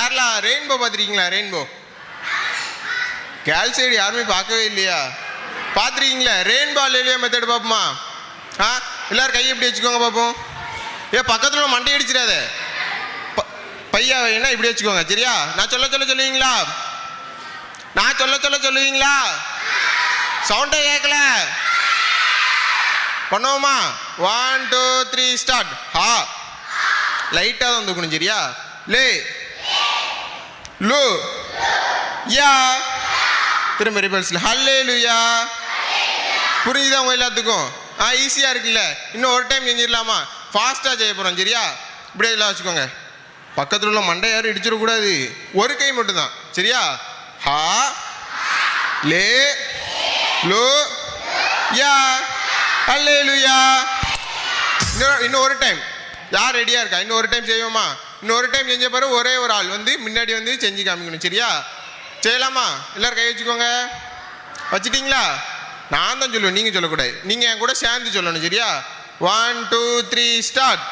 Kerala rainbow பார்த்துருக்கீங்களா? Rainbow girl side யாருமே பார்க்கவே இல்லையா? பார்த்துருக்கீங்களா? ரெயின்போ இல்லையா மெத்தட் பார்ப்போமா? எல்லாரும் கையை இப்படி வச்சுக்கோங்க பார்ப்போம். பக்கத்தில் மண்டை அடிச்சிடாத. பையா வேணா இப்படி வச்சுக்கோங்க சரியா? நான் சொல்ல சொல்லுவீங்களா? நான் சொல்ல சொல்லுவீங்களா? சவுண்டே கேட்கல. பண்ணுவோமா? 1 2 3 ஸ்டார்ட். ஹா லைட்டாக தான் வந்துக்கணும் சரியா? லே லு யா திரும்ப ரிபல்ஸ்ல ஹல்லேலூயா. புரியுதா உங்க எல்லாத்துக்கும்? ஈஸியாக இருக்குல்ல? இன்னும் ஒரு டைம் செஞ்சிடலாமா? ஃபாஸ்ட்டாக செய்ய போகிறோம் சரியா? இப்படியே எல்லாம் வச்சுக்கோங்க. பக்கத்தில் உள்ள மண்டை யாரும் இடிச்சிடக்கூடாது. ஒரு கை மட்டும்தான் சரியா? ஹா லே லு யா ஹல்லேலூயா. இன்னும் ஒரு டைம். யார் ரெடியாக இருக்கா? இன்னும் ஒரு டைம் செய்வோமா? இன்னொரு டைம் செஞ்ச பிறகு ஒரே ஒரு ஆள் வந்து முன்னாடி வந்து செஞ்சு காமிக்கணும் சரியா? செய்யலாமா? எல்லாரும் கை வச்சுக்கோங்க. வச்சுட்டிங்களா? நான் தான் சொல்லுவேன், நீங்கள் சொல்லக்கூடாது. நீங்கள் என் கூட சேர்ந்து சொல்லணும் சரியா? 1 2 3 ஸ்டார்ட்.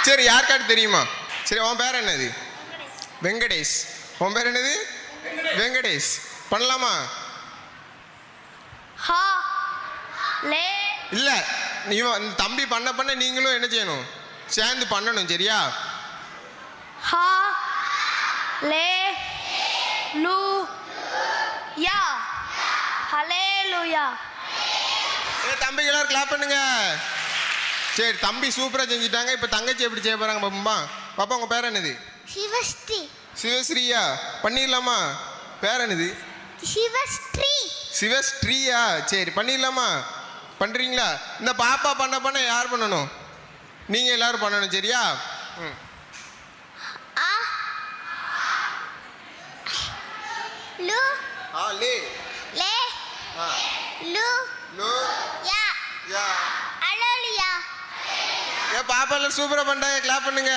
சரி யாருக்காட்டு தெரியுமா? சரி உன் பேர் என்னது? வெங்கடேஷ். உன் பேர் என்னது? வெங்கடேஷ். பண்ணலாமா? இல்ல நீ தம்பி பண்ண நீங்களும் என்ன செய்யணும்? சேர்ந்து பண்ணணும் சரியா? ஹா லே லு யா ஹல்லேலூயா. தம்பிக்கு எல்லாரும் கிளாப் பண்ணுங்க. சரி தம்பி சூப்பரா செஞ்சிட்டாங்க. இப்போ தங்கச்சி எப்படி செய்ய போறாங்க பாப்பா? பாப்பா உங்க பேர் என்னது? சிவஸ்ரீ. சிவஸ்ரீயா? பண்ணிடலாமா? பேர் என்னது? சிவஸ்ரீ. சிவஸ்ரீயா? சரி பண்ணிடலாமா? பண்றீங்களா? இந்த பாப்பா பண்ண யார் பண்ணணும்? நீங்க எல்லாரும் பண்ணணும் சரியா? லு லே லே லு லு யா யா ஹல்லேலூயா. பாப்பா எல்லாம் சூப்பரா பண்றாங்க. கிளாப் பண்ணுங்க.